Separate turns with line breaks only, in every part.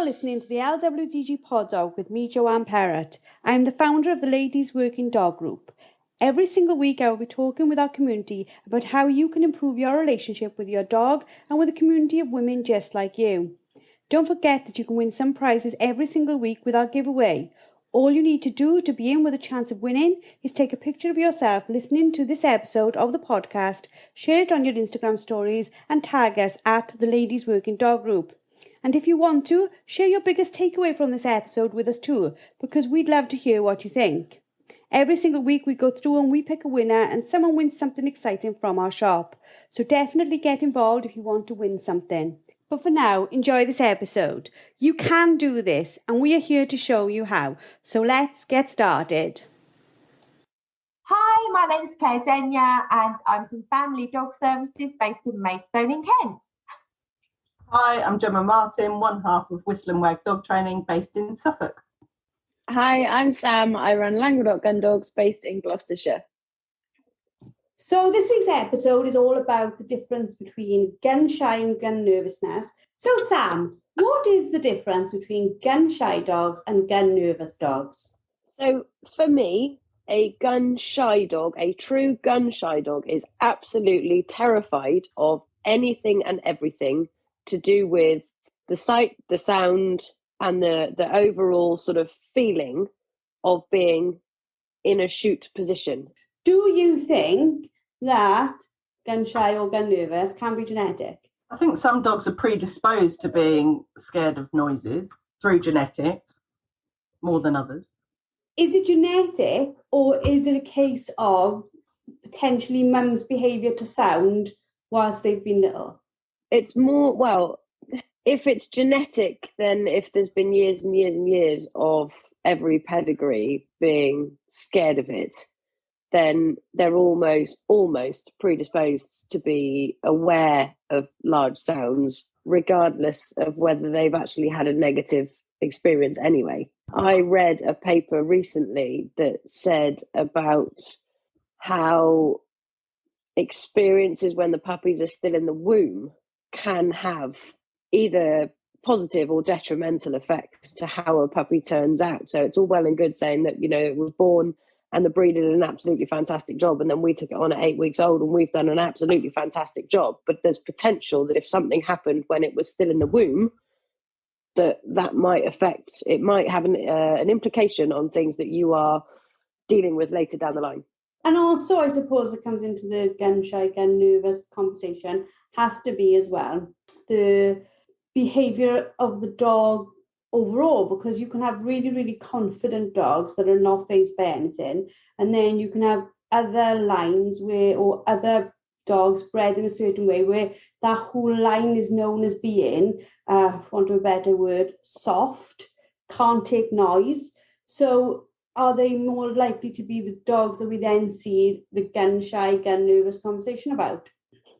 listening to the LWDG Pod Dog with me, Joanne Perrott. I am the founder of the Ladies Working Dog Group. Every single week I will be talking with our community about how you can improve your relationship with your dog and with a community of women just like you. Don't forget that you can win some prizes every single week with our giveaway. All you need to do to be in with a chance of winning is take a picture of yourself listening to this episode of the podcast, share it on your Instagram stories and tag us at the Ladies Working Dog Group. And if you want to, share your biggest takeaway from this episode with us too, because we'd love to hear what you think. Every single week we go through and we pick a winner and someone wins something exciting from our shop. So definitely get involved if you want to win something. But for now, enjoy this episode. You can do this and we are here to show you how. So let's get started.
Hi, my name's Claire Denya and I'm from Family Dog Services based in Maidstone in Kent.
Hi, I'm Jemma Martin, one half of Whistle and Wag Dog Training based in Suffolk.
Hi, I'm Sam. I run Languedoc Gun Dogs based in Gloucestershire.
So this week's episode is all about the difference between gun shy and gun nervousness. So Sam, what is the difference between gun shy dogs and gun nervous dogs?
So for me, a gun shy dog, a true gun shy dog is absolutely terrified of anything and everything to do with the sight, the sound, and the overall sort of feeling of being in a shoot position.
Do you think that gun shy or gun nervous can be genetic?
I think some dogs are predisposed to being scared of noises through genetics more than others.
Is it genetic or is it a case of potentially mum's behaviour to sound whilst they've been little?
It's more, well, if it's genetic, then if there's been years and years and years of every pedigree being scared of it, then they're almost predisposed to be aware of large sounds, regardless of whether they've actually had a negative experience anyway. I read a paper recently that said about how experiences when the puppies are still in the womb can have either positive or detrimental effects to how a puppy turns out. So it's all well and good saying that, you know, it was born and the breeder did an absolutely fantastic job and then we took it on at 8 weeks old and we've done an absolutely fantastic job. But there's potential that if something happened when it was still in the womb, that might affect, it might have an implication on things that you are dealing with later down the line.
And also, I suppose it comes into the gun shy, gun nervous conversation, has to be as well the behaviour of the dog overall, because you can have really, really confident dogs that are not fazed by anything, and then you can have other lines or other dogs bred in a certain way where that whole line is known as being, for want of a better word, soft, can't take noise. So are they more likely to be the dogs that we then see the gun shy, gun nervous conversation about?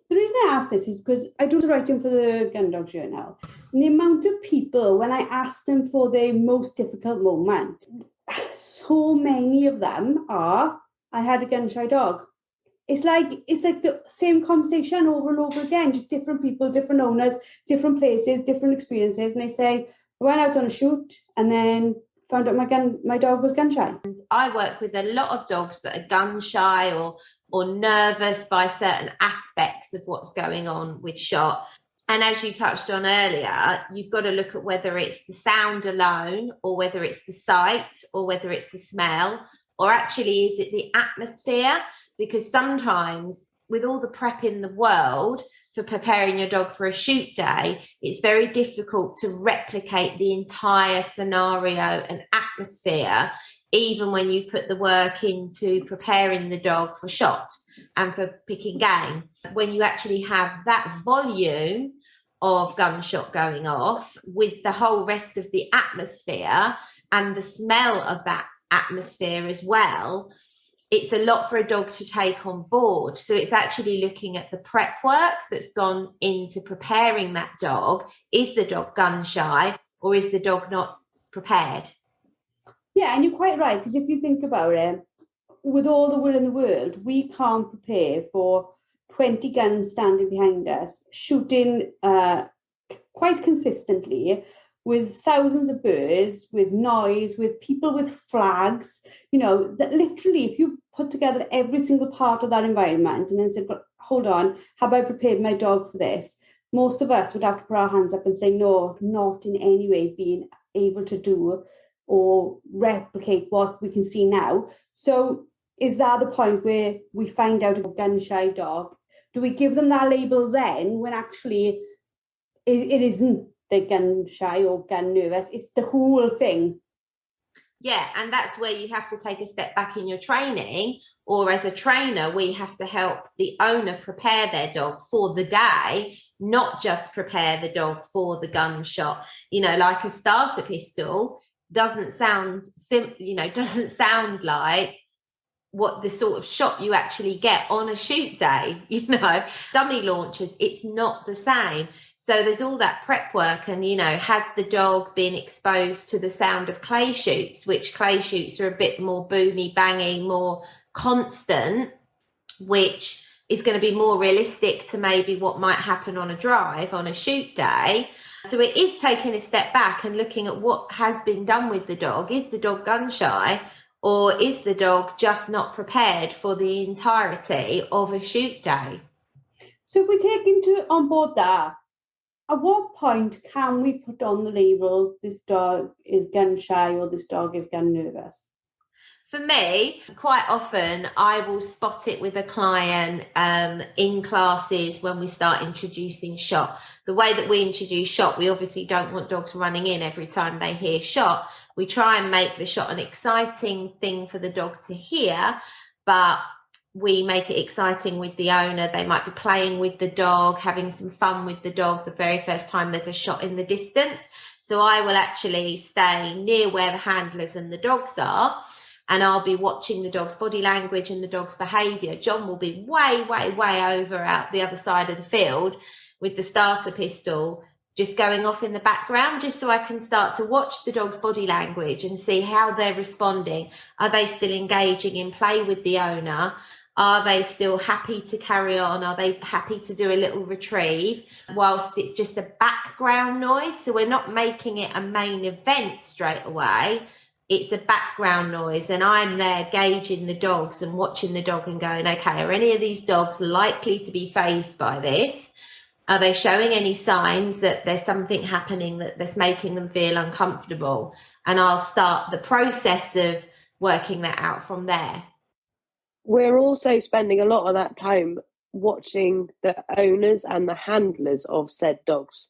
The reason I ask this is because I do the writing for the Gun Dog Journal. And the amount of people, when I ask them for their most difficult moment, so many of them are, I had a gun shy dog. It's like the same conversation over and over again, just different people, different owners, different places, different experiences. And they say, I went out on a shoot and then found out my dog was gun shy.
I work with a lot of dogs that are gun shy or nervous by certain aspects of what's going on with shot. And as you touched on earlier, you've got to look at whether it's the sound alone or whether it's the sight or whether it's the smell, or actually is it the atmosphere? Because sometimes with all the prep in the world for preparing your dog for a shoot day, it's very difficult to replicate the entire scenario and atmosphere, even when you put the work into preparing the dog for shot and for picking game. When you actually have that volume of gunshot going off with the whole rest of the atmosphere and the smell of that atmosphere as well, it's a lot for a dog to take on board. So it's actually looking at the prep work that's gone into preparing that dog. Is the dog gun shy or is the dog not prepared?
Yeah, and you're quite right, because if you think about it, with all the will in the world, we can't prepare for 20 guns standing behind us, shooting quite consistently with thousands of birds, with noise, with people with flags, that literally if you put together every single part of that environment and then said, hold on, have I prepared my dog for this? Most of us would have to put our hands up and say, no, not in any way being able to do or replicate what we can see now. So is that the point where we find out a gun-shy dog? Do we give them that label then when actually it isn't the gun-shy or gun-nervous? It's the whole thing.
Yeah, and that's where you have to take a step back in your training, or as a trainer, we have to help the owner prepare their dog for the day, not just prepare the dog for the gunshot. Like a starter pistol doesn't sound doesn't sound like what the sort of shot you actually get on a shoot day. Dummy launchers, it's not the same. So there's all that prep work, and has the dog been exposed to the sound of clay shoots, which clay shoots are a bit more boomy, bangy, more constant, which is going to be more realistic to maybe what might happen on a drive on a shoot day. So it is taking a step back and looking at what has been done with the dog. Is the dog gun shy, or is the dog just not prepared for the entirety of a shoot day?
So if we take on board that, at what point can we put on the label, this dog is gun shy or this dog is gun nervous?
For me, quite often I will spot it with a client in classes when we start introducing shot. The way that we introduce shot, we obviously don't want dogs running in every time they hear shot. We try and make the shot an exciting thing for the dog to hear, but we make it exciting with the owner. They might be playing with the dog, having some fun with the dog the very first time there's a shot in the distance. So I will actually stay near where the handlers and the dogs are, and I'll be watching the dog's body language and the dog's behaviour. John will be way, way, way over out the other side of the field with the starter pistol just going off in the background, just so I can start to watch the dog's body language and see how they're responding. Are they still engaging in play with the owner? Are they still happy to carry on? Are they happy to do a little retrieve whilst it's just a background noise? So we're not making it a main event straight away. It's a background noise, and I'm there gauging the dogs and watching the dog and going, okay, are any of these dogs likely to be fazed by this? Are they showing any signs that there's something happening that's making them feel uncomfortable? And I'll start the process of working that out from there.
We're also spending a lot of that time watching the owners and the handlers of said dogs.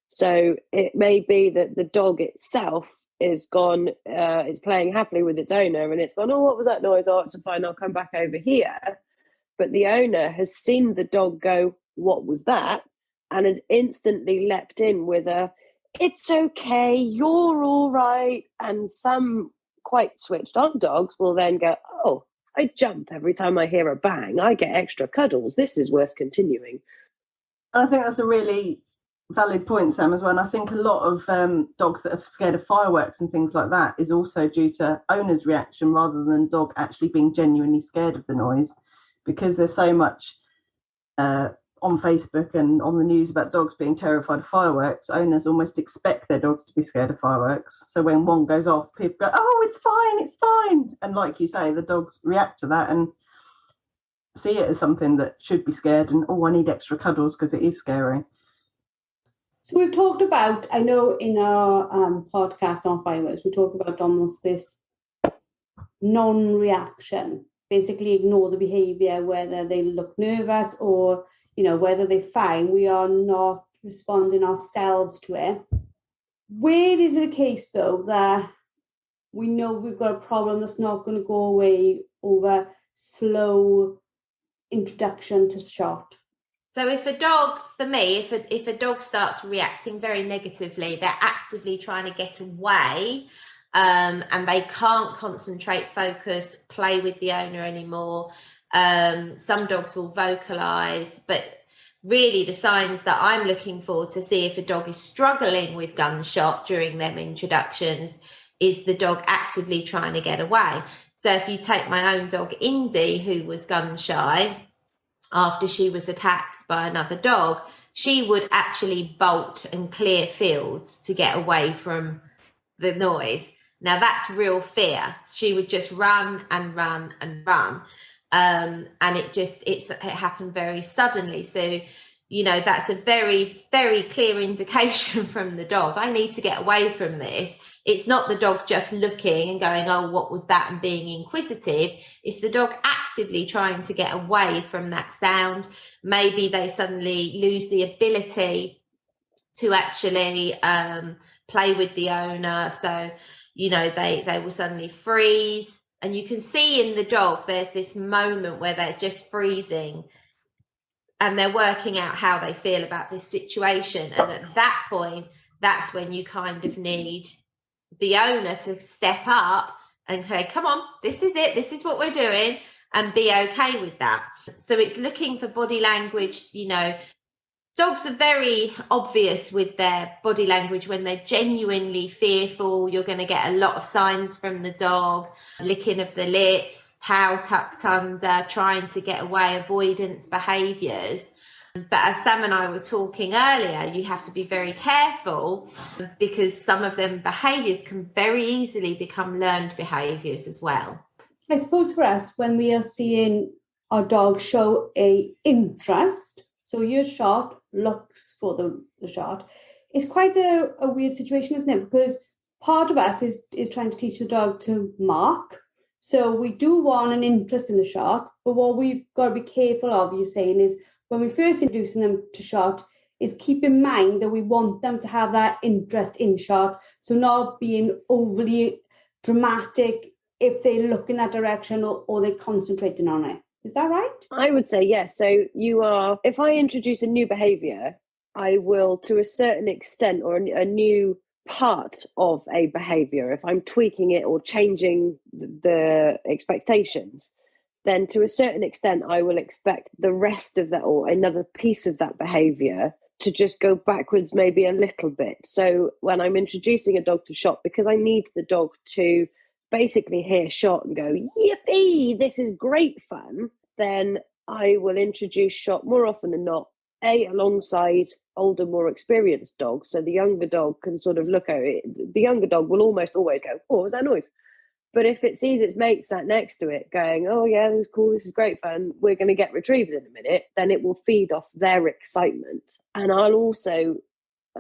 So it may be that the dog itself is gone, it's playing happily with its owner, and it's gone, oh, what was that noise? Oh, it's fine, I'll come back over here. But the owner has seen the dog go, what was that? And has instantly leapt in with a, it's okay, you're all right. And some quite switched on dogs will then go, oh, I jump every time I hear a bang. I get extra cuddles. This is worth continuing.
I think that's a really valid point, Sam, as well. And I think a lot of dogs that are scared of fireworks and things like that is also due to owner's reaction rather than dog actually being genuinely scared of the noise, because there's so much on Facebook and on the news about dogs being terrified of fireworks. Owners almost expect their dogs to be scared of fireworks. So when one goes off, people go, oh, it's fine, it's fine. And like you say, the dogs react to that and see it as something that should be scared, and, oh, I need extra cuddles because it is scary.
So we've talked about, I know in our podcast on fireworks, we talk about almost this non-reaction, basically ignore the behaviour, whether they look nervous or, whether they're fine, we are not responding ourselves to it. Where is it a case, though, that we know we've got a problem that's not going to go away over slow introduction to shot?
So if a dog, for me, if a dog starts reacting very negatively, they're actively trying to get away, and they can't concentrate, focus, play with the owner anymore. Some dogs will vocalise, but really the signs that I'm looking for to see if a dog is struggling with gunshot during them introductions is the dog actively trying to get away. So if you take my own dog, Indy, who was gun shy, after she was attacked by another dog, she would actually bolt and clear fields to get away from the noise. Now that's real fear. She would just run and run and run. And it happened very suddenly. So, you know, that's a very, very clear indication from the dog. I need to get away from this. It's not the dog just looking and going, oh, what was that, and being inquisitive. It's the dog actively trying to get away from that sound. Maybe they suddenly lose the ability to actually play with the owner. So, you know, they will suddenly freeze. And you can see in the dog, there's this moment where they're just freezing and they're working out how they feel about this situation. And at that point, that's when you kind of need the owner to step up and say, come on, this is it. This is what we're doing, and be okay with that. So it's looking for body language. You know, dogs are very obvious with their body language when they're genuinely fearful. You're going to get a lot of signs from the dog, licking of the lips, tail tucked under, trying to get away, avoidance behaviours. But as Sam and I were talking earlier, you have to be very careful because some of them behaviours can very easily become learned behaviours as well.
I suppose for us, when we are seeing our dog show a interest, so your shot looks for the shot, it's quite a weird situation, isn't it? Because part of us is trying to teach the dog to mark. So we do want an interest in the shot, but what we've got to be careful of, you're saying, is when we're first introducing them to shot, is keep in mind that we want them to have that interest in shot. So not being overly dramatic if they look in that direction or they're concentrating on it. Is that right?
I would say yes. So if I introduce a new behaviour, I will, to a certain extent, or a new part of a behaviour, if I'm tweaking it or changing the expectations, then to a certain extent, I will expect the rest of that or another piece of that behaviour to just go backwards maybe a little bit. So when I'm introducing a dog to shot, because I need the dog to basically hear shot and go, yippee, this is great fun, then I will introduce shot more often than not, alongside older, more experienced dogs. So the younger dog can sort of look at it. The younger dog will almost always go, oh, what was that noise? But if it sees its mate sat next to it going, oh, yeah, this is cool, this is great fun, we're going to get retrievers in a minute, then it will feed off their excitement. And I'll also,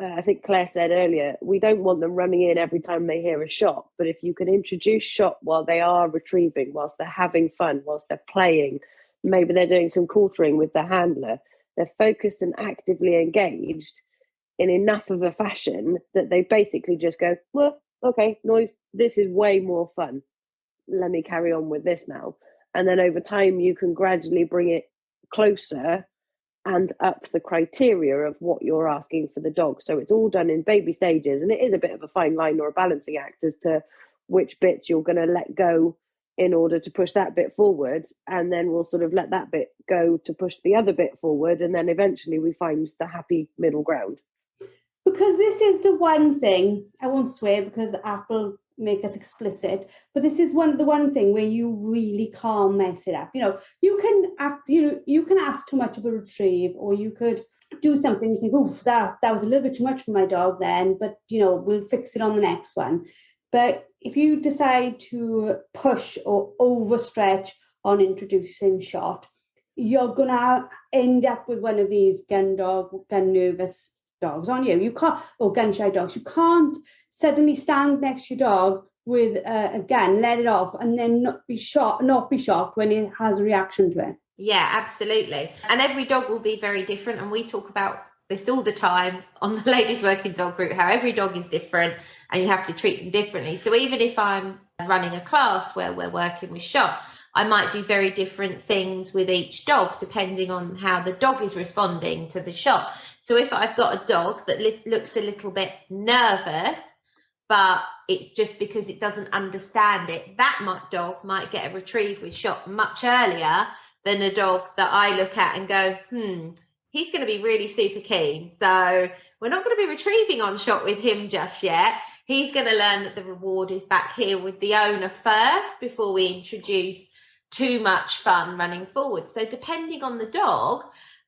I think Claire said earlier, we don't want them running in every time they hear a shot. But if you can introduce shot while they are retrieving, whilst they're having fun, whilst they're playing, maybe they're doing some quartering with the handler, they're focused and actively engaged in enough of a fashion that they basically just go, well, okay, noise, this is way more fun. Let me carry on with this now. And then over time, you can gradually bring it closer and up the criteria of what you're asking for the dog. So it's all done in baby stages. And it is a bit of a fine line or a balancing act as to which bits you're going to let go in order to push that bit forward. And then we'll sort of let that bit go to push the other bit forward. And then eventually we find the happy middle ground.
Because this is the one thing, I won't swear because Apple make us explicit, but this is the one thing where you really can't mess it up. You know, you can ask too much of a retrieve, or you could do something, you think, oh, that was a little bit too much for my dog then, but you know, we'll fix it on the next one. But if you decide to push or overstretch on introducing shot, you're gonna end up with one of these gun nervous dogs, aren't you? You can't, or gun shy dogs. You can't suddenly stand next to your dog with a gun, let it off, and then not be shocked when it has a reaction to it.
Yeah, absolutely. And every dog will be very different. And we talk about this all the time on the Ladies Working Dog Group, how every dog is different and you have to treat them differently. So even if I'm running a class where we're working with shot, I might do very different things with each dog depending on how the dog is responding to the shot. So if I've got a dog that looks a little bit nervous, but it's just because it doesn't understand it, that dog might get a retrieve with shot much earlier than a dog that I look at and go, he's going to be really super keen. So we're not going to be retrieving on shot with him just yet. He's going to learn that the reward is back here with the owner first before we introduce too much fun running forward. So depending on the dog,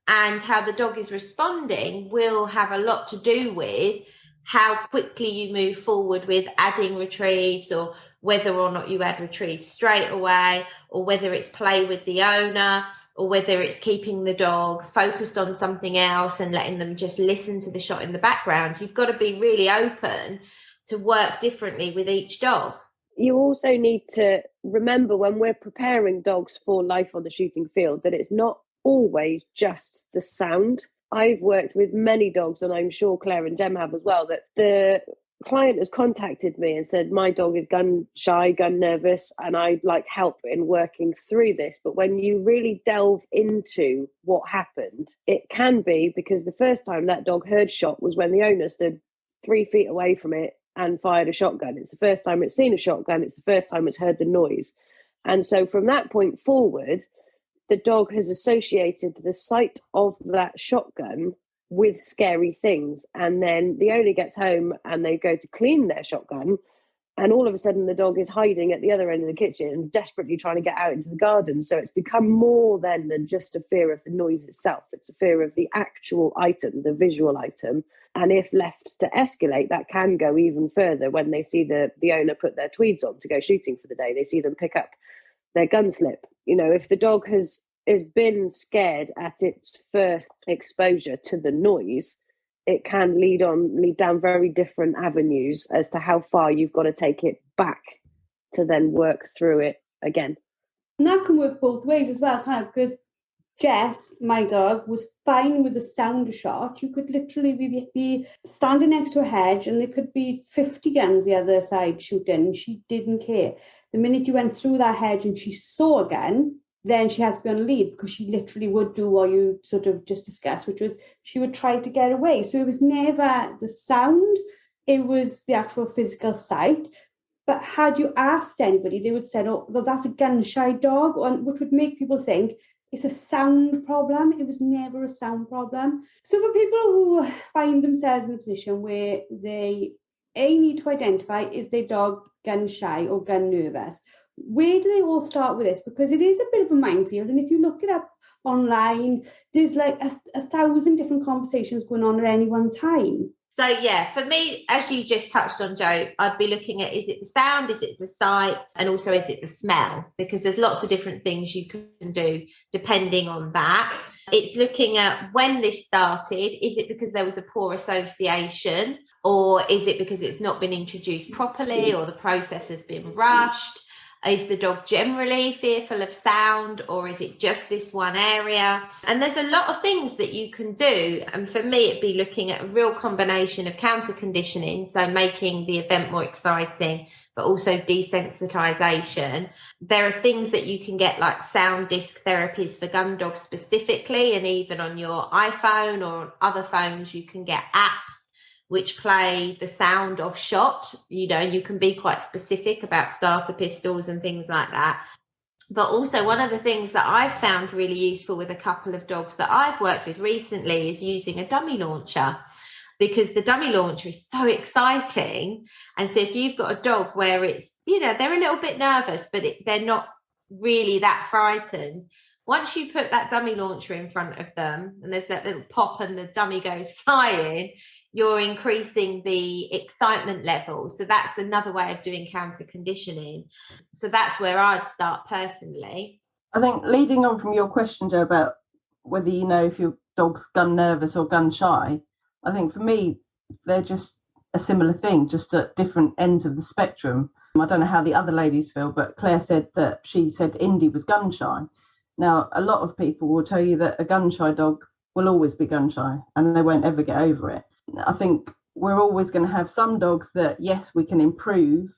and how the dog is responding will have a lot to do with how quickly you move forward with adding retrieves, or whether or not you add retrieves straight away, or whether it's play with the owner, or whether it's keeping the dog focused on something else and letting them just listen to the shot in the background. You've got to be really open to work differently with each dog.
You also need to remember, when we're preparing dogs for life on the shooting field, that it's not always just the sound. I've worked with many dogs, and I'm sure Claire and Jem have as well, that the client has contacted me and said, my dog is gun shy, gun nervous, and I'd like help in working through this. But when you really delve into what happened, it can be because the first time that dog heard shot was when the owner stood 3 feet away from it and fired a shotgun. It's the first time it's seen a shotgun. It's the first time it's heard the noise. And so from that point forward, the dog has associated the sight of that shotgun with scary things. And then the owner gets home and they go to clean their shotgun, and all of a sudden the dog is hiding at the other end of the kitchen and desperately trying to get out into the garden. So it's become more then than just a fear of the noise itself. It's a fear of the actual item, the visual item. And if left to escalate, that can go even further when they see the owner put their tweeds on to go shooting for the day. They see them pick up their gun slip. You know, if the dog has been scared at its first exposure to the noise, it can lead down very different avenues as to how far you've got to take it back to then work through it again.
And that can work both ways as well, kind of, because Jess, my dog, was fine with the sound of shot. You could literally be standing next to a hedge and there could be 50 guns the other side shooting. She didn't care. The minute you went through that hedge and she saw a gun, then she had to be on a lead, because she literally would do what you sort of just discussed, which was she would try to get away. So it was never the sound, it was the actual physical sight. But had you asked anybody, they would say, oh, that's a gun-shy dog, which would make people think it's a sound problem. It was never a sound problem. So for people who find themselves in a position where they need to identify, is their dog gun-shy or gun-nervous? Where do they all start with this? Because it is a bit of a minefield. And if you look it up online, there's like a 1,000 different conversations going on at any one time.
So, yeah, for me, as you just touched on, Jo, I'd be looking at, is it the sound, is it the sight, and also is it the smell? Because there's lots of different things you can do depending on that. It's looking at when this started. Is it because there was a poor association, or is it because it's not been introduced properly, or the process has been rushed? Is the dog generally fearful of sound, or is it just this one area? And there's a lot of things that you can do. And for me, it'd be looking at a real combination of counter conditioning, so making the event more exciting, but also desensitization. There are things that you can get, like sound disc therapies for gun dogs specifically, and even on your iPhone or on other phones, you can get apps which play the sound of shot. You know, you can be quite specific about starter pistols and things like that. But also, one of the things that I've found really useful with a couple of dogs that I've worked with recently is using a dummy launcher, because the dummy launcher is so exciting. And so if you've got a dog where it's, you know, they're a little bit nervous, but they're not really that frightened, once you put that dummy launcher in front of them and there's that little pop and the dummy goes flying, you're increasing the excitement level. So that's another way of doing counter conditioning. So that's where I'd start personally.
I think, leading on from your question, Jo, about whether you know if your dog's gun nervous or gun shy, I think for me, they're just a similar thing, just at different ends of the spectrum. I don't know how the other ladies feel, but Claire said that she said Indy was gun shy. Now, a lot of people will tell you that a gun shy dog will always be gun shy and they won't ever get over it. I think we're always going to have some dogs that, yes, we can improve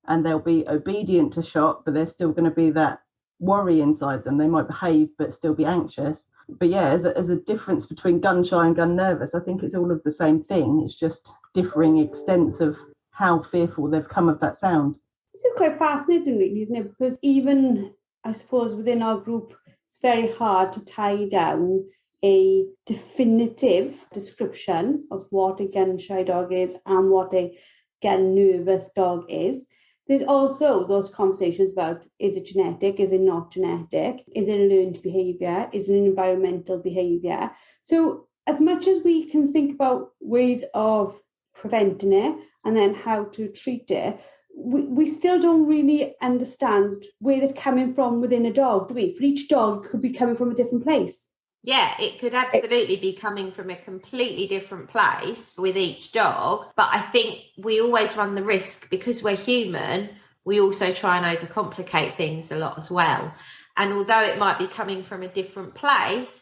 and they'll be obedient to shot, but there's still going to be that worry inside them. They might behave but still be anxious. But yeah, as a difference between gun shy and gun nervous, I think it's all of the same thing. It's just differing extents of how fearful they've come of that sound.
This is quite fascinating, really, isn't it? Because even, I suppose, within our group, it's very hard to tie down a definitive description of what a gun-shy dog is and what a gun-nervous dog is. There's also those conversations about, is it genetic, is it not genetic, is it a learned behaviour, is it an environmental behaviour? So as much as we can think about ways of preventing it and then how to treat it, we still don't really understand where it's coming from within a dog, do we? For each dog, it could be coming from a different place.
Yeah, it could absolutely be coming from a completely different place with each dog. But I think we always run the risk, because we're human, we also try and overcomplicate things a lot as well. And although it might be coming from a different place,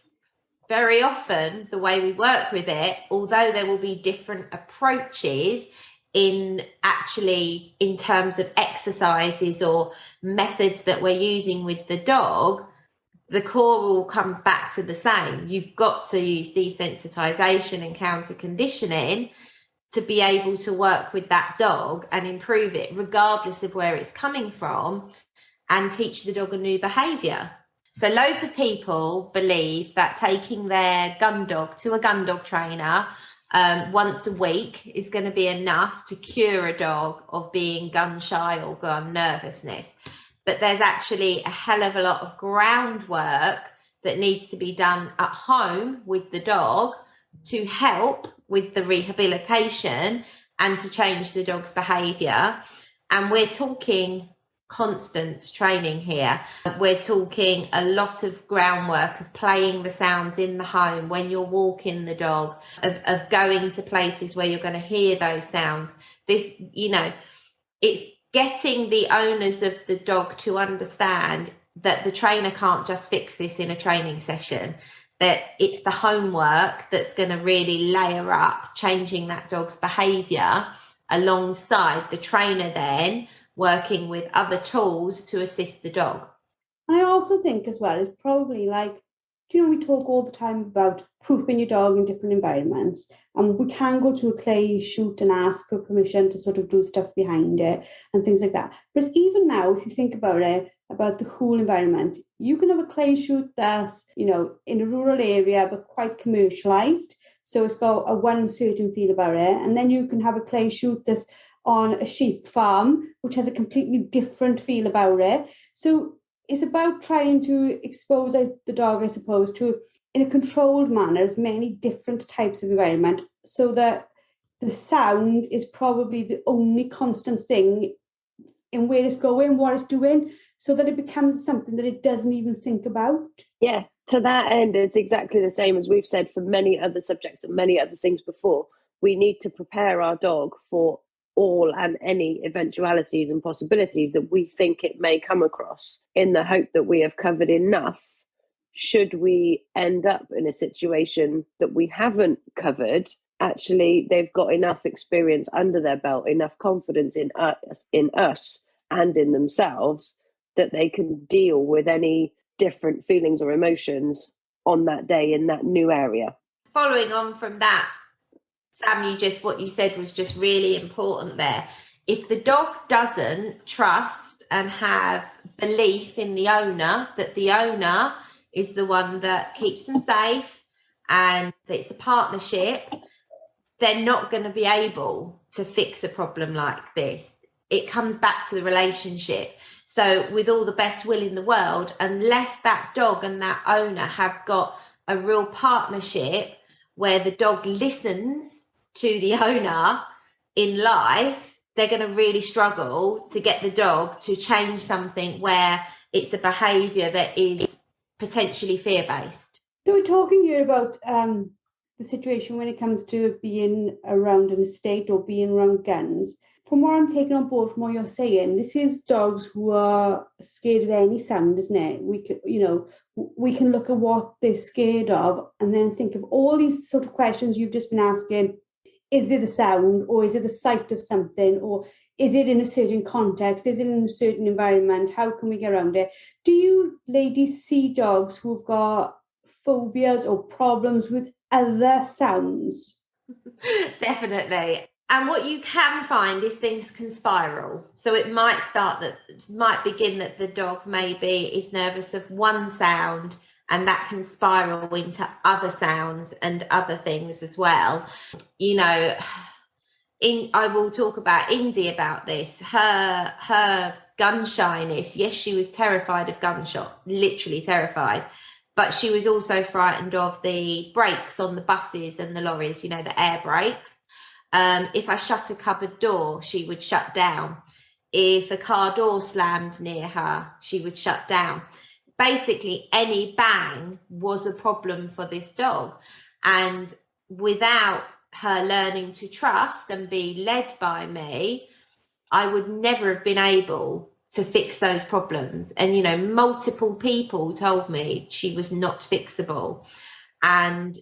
very often the way we work with it, although there will be different approaches in terms of exercises or methods that we're using with the dog, the core all comes back to the same. You've got to use desensitization and counter conditioning to be able to work with that dog and improve it, regardless of where it's coming from, and teach the dog a new behavior. So loads of people believe that taking their gun dog to a gun dog trainer once a week is going to be enough to cure a dog of being gun shy or gun nervousness. But there's actually a hell of a lot of groundwork that needs to be done at home with the dog to help with the rehabilitation and to change the dog's behaviour. And we're talking constant training here. We're talking a lot of groundwork of playing the sounds in the home when you're walking the dog, of going to places where you're going to hear those sounds. This, it's getting the owners of the dog to understand that the trainer can't just fix this in a training session, that it's the homework that's going to really layer up changing that dog's behaviour alongside the trainer then working with other tools to assist the dog.
And I also think as well, it's probably like, we talk all the time about proofing your dog in different environments, and we can go to a clay shoot and ask for permission to sort of do stuff behind it and things like that. But even now, if you think about it, about the whole environment, you can have a clay shoot that's, in a rural area, but quite commercialized. So it's got a one certain feel about it. And then you can have a clay shoot that's on a sheep farm, which has a completely different feel about it. So it's about trying to expose the dog, I suppose, to, in a controlled manner, as many different types of environment, so that the sound is probably the only constant thing in where it's going, what it's doing, so that it becomes something that it doesn't even think about.
Yeah, to that end, it's exactly the same as we've said for many other subjects and many other things before. We need to prepare our dog for all and any eventualities and possibilities that we think it may come across, in the hope that we have covered enough should we end up in a situation that we haven't covered. Actually, they've got enough experience under their belt, enough confidence in us and in themselves, that they can deal with any different feelings or emotions on that day in that new area.
Following on from that, Sam, what you said was just really important there. If the dog doesn't trust and have belief in the owner, that the owner is the one that keeps them safe and that it's a partnership, they're not going to be able to fix a problem like this. It comes back to the relationship. So with all the best will in the world, unless that dog and that owner have got a real partnership where the dog listens to the owner in life, they're going to really struggle to get the dog to change something where it's a behaviour that is potentially fear-based.
So we're talking here about the situation when it comes to being around an estate or being around guns. From what I'm taking on board from what you're saying, this is dogs who are scared of any sound, isn't it? We can look at what they're scared of and then think of all these sort of questions you've just been asking. Is it the sound, or is it the sight of something, or is it in a certain context? Is it in a certain environment? How can we get around it? Do you ladies see dogs who've got phobias or problems with other sounds?
Definitely. And what you can find is things can spiral. So it might begin that the dog maybe is nervous of one sound, and that can spiral into other sounds and other things as well. I will talk about Indy about this. Her gun shyness. Yes, she was terrified of gunshot, literally terrified. But she was also frightened of the brakes on the buses and the lorries, you know, the air brakes. If I shut a cupboard door, she would shut down. If a car door slammed near her, she would shut down. Basically, any bang was a problem for this dog. And without her learning to trust and be led by me, I would never have been able to fix those problems. And, you know, multiple people told me she was not fixable. And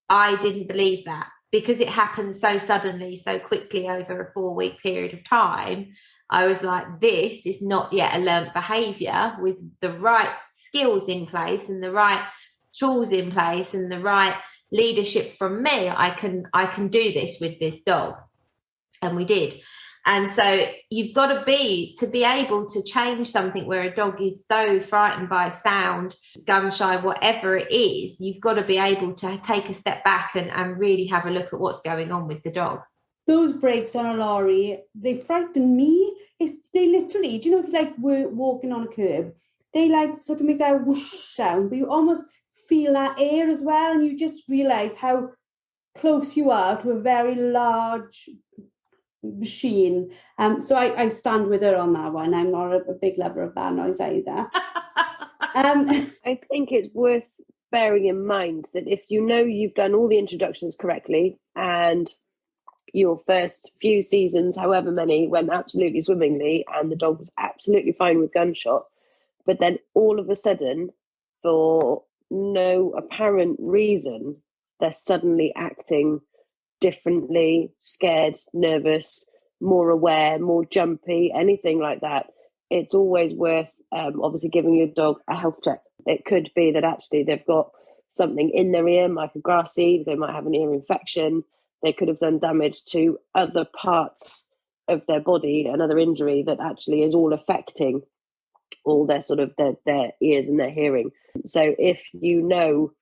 I didn't believe that, because it happened so suddenly, so quickly over a 4-week period of time. I was like, this is not yet a learnt behaviour. With the right skills in place and the right tools in place and the right leadership from me, I can do this with this dog. And we did. And so you've got to be able to change something where a dog is so frightened by sound, gun shy, whatever it is, you've got to be able to take a step back and really have a look at what's going on with the dog.
Those brakes on a lorry, they frighten me. They literally, do you know, if like we're walking on a curb, they like sort of make that whoosh sound, but you almost feel that air as well, and you just realise how close you are to a very large machine. So I stand with her on that one. I'm not a big lover of that noise either.
I think it's worth bearing in mind that if you know you've done all the introductions correctly and your first few seasons, however many, went absolutely swimmingly and the dog was absolutely fine with gunshot, but then all of a sudden, for no apparent reason, they're suddenly acting differently, scared, nervous, more aware, more jumpy, anything like that, it's always worth obviously giving your dog a health check. It could be that actually they've got something in their ear, like a grass seed, they might have an ear infection, they could have done damage to other parts of their body, another injury that actually is all affecting all their sort of their ears and their hearing. So if you know,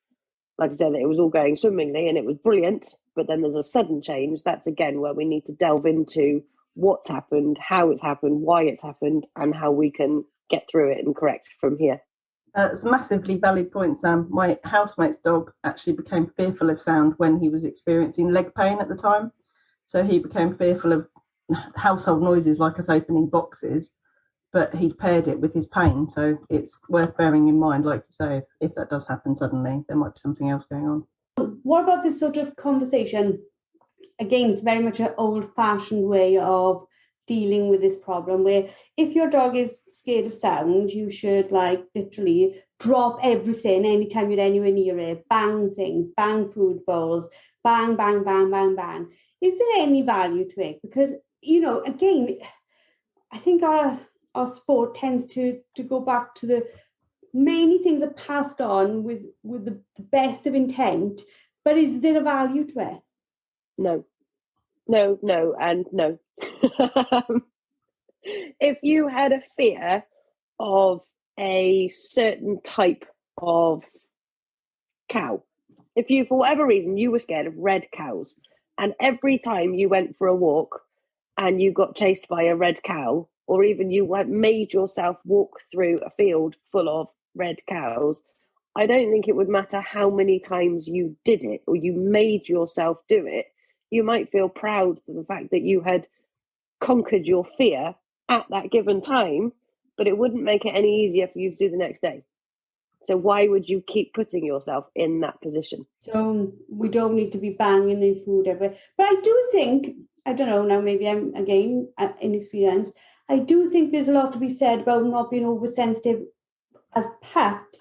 like I said, that it was all going swimmingly and it was brilliant, but then there's a sudden change, that's again where we need to delve into what's happened, how it's happened, why it's happened, and how we can get through it and correct from here.
It's a massively valid point, Sam. My housemate's dog actually became fearful of sound when he was experiencing leg pain at the time. So he became fearful of household noises like us opening boxes, but he'd paired it with his pain. So it's worth bearing in mind, like you say, if that does happen suddenly, there might be something else going on.
What about this sort of conversation? Again, it's very much an old-fashioned way of dealing with this problem, where if your dog is scared of sound, you should like literally drop everything anytime you're anywhere near it, bang things, bang food bowls, bang, bang, bang, bang, bang. Is there any value to it? Because, you know, again, I think our sport tends to go back to the many things are passed on with the best of intent, but is there a value to it?
No, and no. If you had a fear of a certain type of cow, if you, for whatever reason, you were scared of red cows, and every time you went for a walk and you got chased by a red cow, or even you made yourself walk through a field full of red cows, I don't think it would matter how many times you did it or you made yourself do it. You might feel proud of the fact that you had conquered your fear at that given time, but it wouldn't make it any easier for you to do the next day. So why would you keep putting yourself in that position?
So we don't need to be banging in food everywhere. But I do think, I don't know, now maybe I'm again inexperienced, I do think there's a lot to be said about not being oversensitive as pups,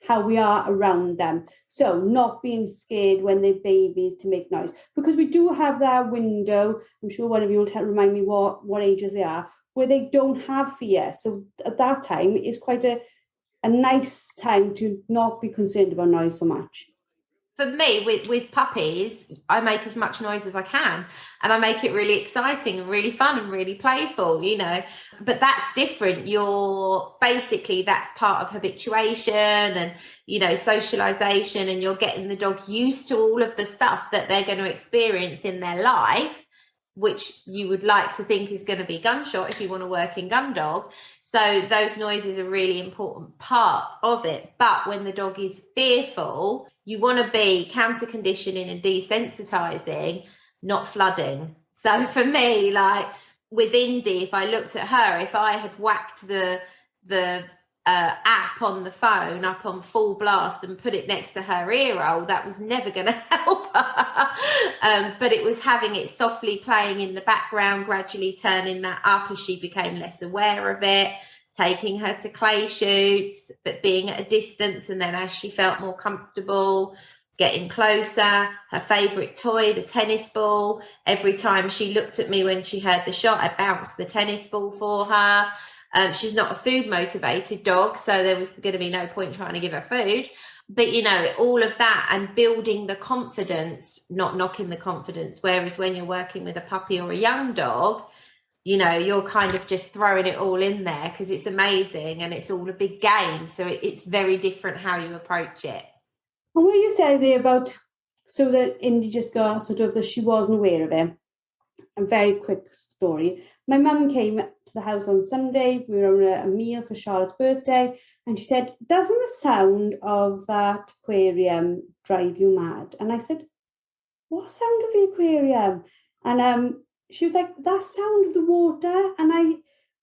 how we are around them. So not being scared when they're babies to make noise, because we do have that window, I'm sure one of you will remind me what ages they are, where they don't have fear. So at that time, it's quite a nice time to not be concerned about noise so much.
For me, with puppies, I make as much noise as I can, and I make it really exciting and really fun and really playful, you know. But that's different. That's part of habituation and, you know, socialization, and you're getting the dog used to all of the stuff that they're going to experience in their life. which you would like to think is going to be gunshot if you want to work in gun dog. So those noises are a really important part of it. But when the dog is fearful, you want to be counter conditioning and desensitizing, not flooding. So for me, like with Indy, if I looked at her, if I had whacked the app on the phone up on full blast and put it next to her ear hole, that was never going to help her. But it was having it softly playing in the background, gradually turning that up as she became less aware of it, taking her to clay shoots, but being at a distance, and then as she felt more comfortable, getting closer. Her favourite toy, the tennis ball. Every time she looked at me when she heard the shot, I bounced the tennis ball for her. She's not a food motivated dog, so there was going to be no point trying to give her food. But, you know, all of that and building the confidence, not knocking the confidence. Whereas when you're working with a puppy or a young dog, you know, you're kind of just throwing it all in there because it's amazing and it's all a big game. So it's very different how you approach it.
And what you said there about, so that Indy just got sort of that she wasn't aware of it. A very quick story. My mum came to the house on Sunday. We were on a meal for Charlotte's birthday, and she said, "Doesn't the sound of that aquarium drive you mad?" And I said, "What sound of the aquarium?" And she was like, "That sound of the water." And I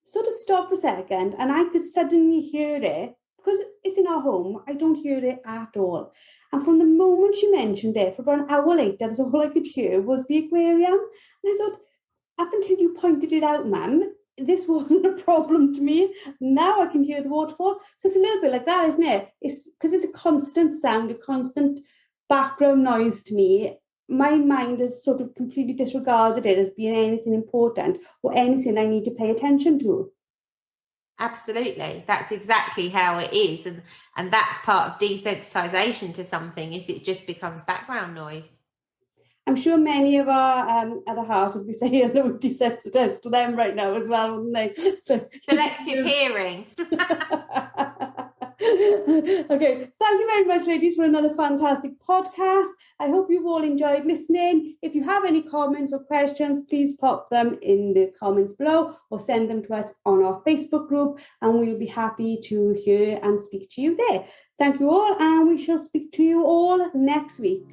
sort of stopped for a second, and I could suddenly hear it because it's in our home. I don't hear it at all. And from the moment she mentioned it, for about an hour later, that's all I could hear was the aquarium. And I thought, up until you pointed it out, Mum, this wasn't a problem to me. Now I can hear the waterfall. So it's a little bit like that, isn't it? It's because it's a constant sound, a constant background noise to me. My mind has sort of completely disregarded it as being anything important or anything I need to pay attention to.
Absolutely, that's exactly how it is, and that's part of desensitization to something, is it just becomes background noise.
I'm sure many of our other halves would be saying that we're desensitized to them right now as well, wouldn't they? So
selective hearing.
Okay, thank you very much, ladies, for another fantastic podcast. I hope you've all enjoyed listening. If you have any comments or questions, please pop them in the comments below or send them to us on our Facebook group, and we'll be happy to hear and speak to you there. Thank you all, and we shall speak to you all next week.